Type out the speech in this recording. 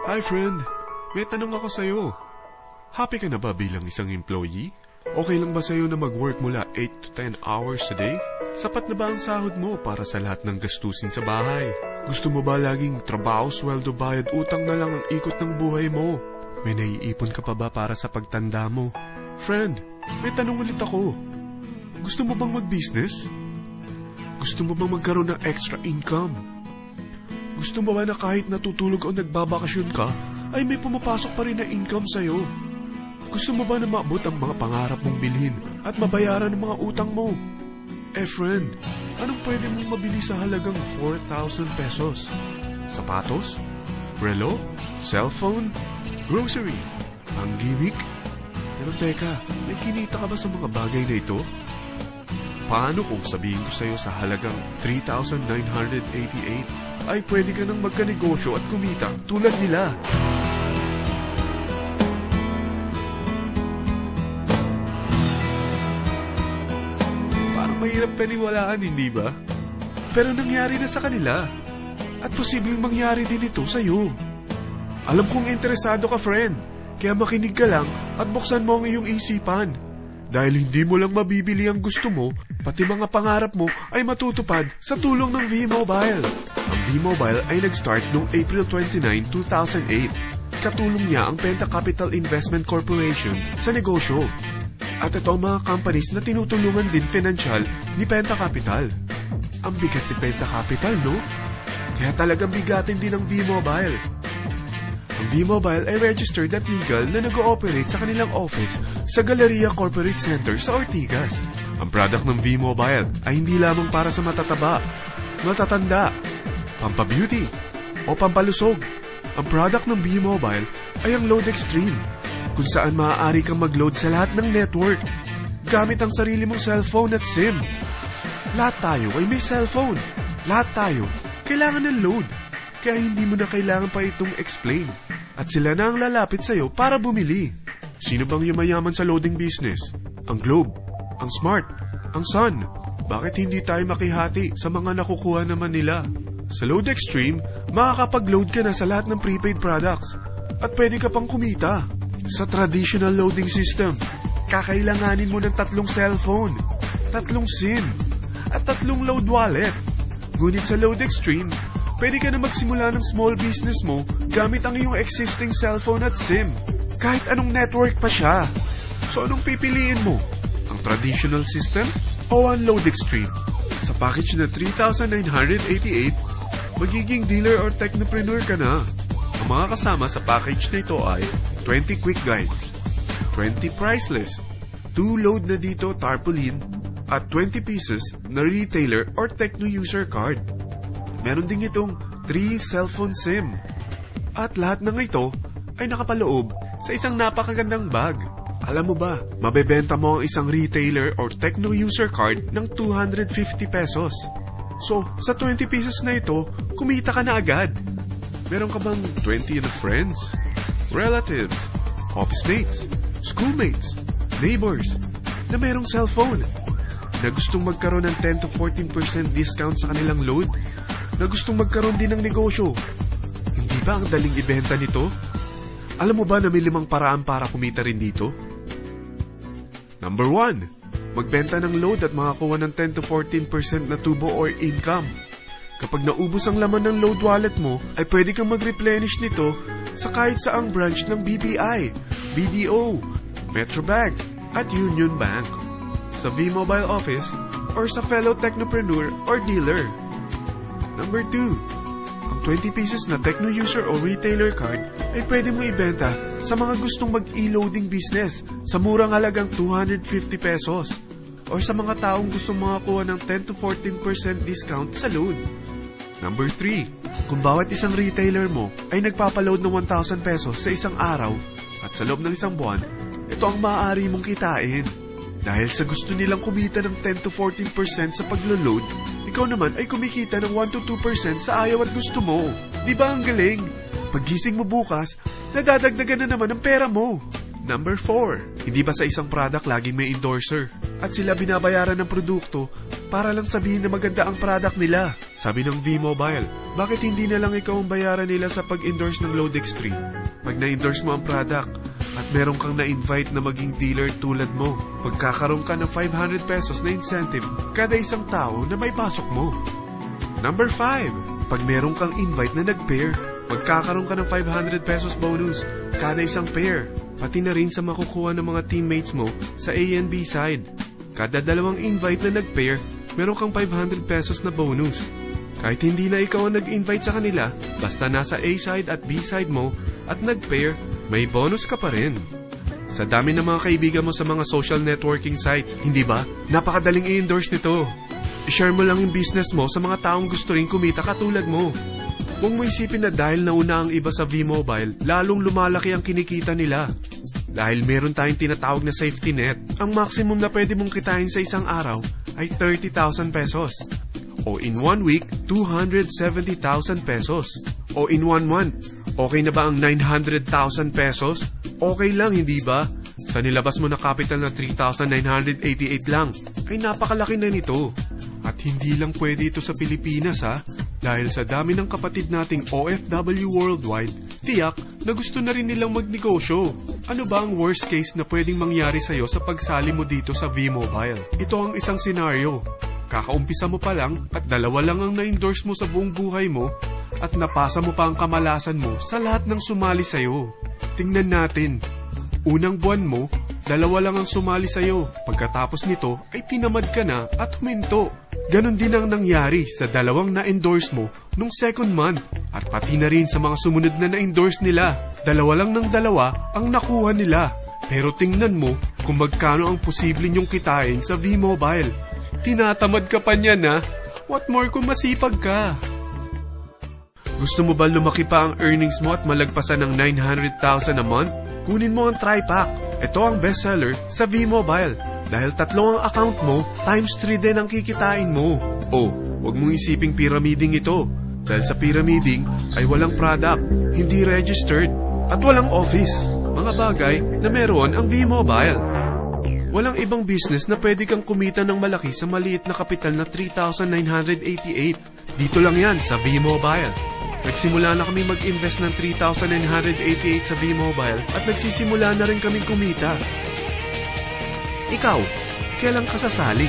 Hi friend, may tanong ako sa'yo. Happy ka na ba bilang isang employee? Okay lang ba sa'yo na mag-work mula 8 to 10 hours a day? Sapat na ba ang sahod mo para sa lahat ng gastusin sa bahay? Gusto mo ba laging trabaho, sweldo, bayad, utang na lang ang ikot ng buhay mo? May naiipon ka pa ba para sa pagtanda mo? Friend, may tanong ulit ako. Gusto mo bang mag-business? Gusto mo bang magkaroon ng extra income? Gusto mo ba na kahit natutulog o nagbabakasyon ka, ay may pumapasok pa rin na income sa'yo? Gusto mo ba na maabot ang mga pangarap mong bilhin at mabayaran ang mga utang mo? Eh friend, anong pwede mong mabili sa halagang 4,000 pesos? Sapatos? Relo? Cellphone? Grocery? Ang gimmick? Pero teka, may kinita ka ba sa mga bagay na ito? Paano kung sabihin ko sa'yo sa halagang 3,988 ay pwede ka nang magkanegosyo at kumita tulad nila? Mahirap paniwalaan, hindi ba? Pero nangyari na sa kanila. At posibleng mangyari din ito sa'yo. Alam kong interesado ka, friend. Kaya makinig ka lang at buksan mo ang iyong isipan. Dahil hindi mo lang mabibili ang gusto mo, pati mga pangarap mo ay matutupad sa tulong ng V-Mobile. Ang V-Mobile ay nag-start noong April 29, 2008. Katulong niya ang Penta Capital Investment Corporation sa negosyo. At ito ang mga companies na tinutulungan din financial ni Penta Capital. Ang bigat ni Penta Capital, no? Kaya talagang bigatin din ang V-Mobile. Ang V-Mobile ay registered at legal na nag-ooperate sa kanilang office sa Galleria Corporate Center sa Ortigas. Ang product ng V-Mobile ay hindi lamang para sa matataba, matatanda, pampabeauty, o pampalusog. Ang product ng V-Mobile ay ang Load Extreme, kung saan maaari kang mag-load sa lahat ng network gamit ang sarili mong cellphone at SIM. Lahat tayo ay may cellphone. Lahat tayo kailangan ng load. Kaya hindi mo na kailangan pa itong explain. At sila na ang lalapit sa'yo para bumili. Sino bang yumayaman sa loading business? Ang Globe, ang Smart, ang Sun. Bakit hindi tayo makihati sa mga nakukuha naman nila? Sa Load Extreme, makakapag-load ka na sa lahat ng prepaid products. At pwede ka pang kumita. Sa traditional loading system, kakailanganin mo ng 3 cellphone, 3 SIM, at 3 load wallet. Ngunit sa Load Extreme, pwede ka na magsimula ng small business mo gamit ang iyong existing cellphone at SIM. Kahit anong network pa siya. So anong pipiliin mo? Ang traditional system o ang Load Extreme? Sa package na 3,988, magiging dealer or technopreneur ka na. Ang mga kasama sa package na ito ay 20 quick guides, 20 price list, 2 load na dito tarpaulin, at 20 pieces na retailer or techno user card. Meron din itong 3 cellphone SIM. At lahat ng ito ay nakapaloob sa isang napakagandang bag. Alam mo ba, mabebenta mo ang isang retailer or techno user card ng 250 pesos. So, sa 20 pieces na ito, kumita ka na agad. Meron ka bang 20 na friends, relatives, office mates, schoolmates, neighbors, na merong cellphone, na gustong magkaroon ng 10 to 14% discount sa kanilang load, na gustong magkaroon din ng negosyo? Hindi ba ang daling ibenta nito? Alam mo ba na may 5 paraan para kumita rin dito? Number 1, magbenta ng load at makakuha ng 10 to 14% na tubo or income. Kapag naubos ang laman ng load wallet mo, ay pwede kang mag-replenish nito sa kahit saang branch ng BPI, BDO, Metrobank, at Union Bank, sa V-Mobile office, or sa fellow technopreneur or dealer. Number 2, ang 20 pieces na techno user o retailer card ay pwede mo ibenta sa mga gustong mag-e-loading business sa murang halagang 250 pesos, or sa mga taong gustong makakuha ng 10 to 14% discount sa load. Number 3, kung bawat isang retailer mo ay nagpapaload ng 1,000 pesos sa isang araw at sa loob ng isang buwan, ito ang maaari mong kitain. Dahil sa gusto nilang kumita ng 10 to 14% sa paglo-load, ikaw naman ay kumikita ng 1 to 2% sa ayaw at gusto mo. Di ba ang galing? Paggising mo bukas, nadadagdagan na naman ang pera mo. Number 4, hindi ba sa isang product laging may endorser at sila binabayaran ng produkto para lang sabihin na maganda ang product nila. Sabi ng V-Mobile, bakit hindi na lang ikaw ang bayaran nila sa pag-endorse ng Loadex 3? Pag na-endorse mo ang product at meron kang na-invite na maging dealer tulad mo, magkakaroon ka ng 500 pesos na incentive kada isang tao na may pasok mo. Number 5, pag meron kang invite na nag-pair, magkakaroon ka ng 500 pesos bonus kada isang pair, pati na rin sa makukuha ng mga teammates mo sa A and B side. Kada dalawang invite na nag-pair, meron kang 500 pesos na bonus. Kahit hindi na ikaw ang nag-invite sa kanila, basta nasa A side at B side mo at nag-pair, may bonus ka pa rin. Sa dami ng mga kaibigan mo sa mga social networking sites, hindi ba? Napakadaling i-endorse nito. I-share mo lang yung business mo sa mga taong gusto rin kumita katulad mo. Huwag mo isipin na dahil nauna ang iba sa V-Mobile, lalong lumalaki ang kinikita nila. Dahil meron tayong tinatawag na safety net, ang maximum na pwede mong kitain sa isang araw ay 30,000 pesos. O in 1 week, 270,000 pesos. O in 1 month, okay na ba ang 900,000 pesos? Okay lang, hindi ba? Sa nilabas mo na capital na 3,988 lang, ay napakalaki na nito. At hindi lang pwede ito sa Pilipinas ha, dahil sa dami ng kapatid nating OFW worldwide, tiyak na gusto na rin nilang magnegosyo. Ano ba ang worst case na pwedeng mangyari sa'yo sa pagsali mo dito sa V-Mobile? Ito ang isang senaryo. Kakaumpisa mo pa lang at 2 lang ang na-endorse mo sa buong buhay mo at napasa mo pa ang kamalasan mo sa lahat ng sumali sa'yo. Tingnan natin. Unang buwan mo, 2 lang ang sumali sa'yo. Pagkatapos nito ay tinamad ka na at huminto. Ganon din ang nangyari sa 2 na-endorse mo nung second month. At pati na rin sa mga sumunod na na-endorse nila. 2 lang ng 2 ang nakuha nila. Pero tingnan mo kung magkano ang posible nyong kitain sa V-Mobile. Tinatamad ka pa niyan ha? What more kung masipag ka? Gusto mo ba lumaki pa ang earnings mo at malagpasan ng 900,000 a month? Kunin mo ang TriPack. Ito ang bestseller sa V-Mobile. Dahil 3 ang account mo, times 3 din ang kikitain mo. Oh, wag mong isiping pyramiding ito. Dahil sa pyramiding ay walang product, hindi registered, at walang office. Mga bagay na meron ang V-Mobile. Walang ibang business na pwede kang kumita ng malaki sa maliit na kapital na 3,988. Dito lang yan sa V-Mobile. Nagsimula na kami mag-invest ng 3,988 sa V-Mobile at nagsisimula na rin kaming kumita. Ikaw, kailan ka sasali?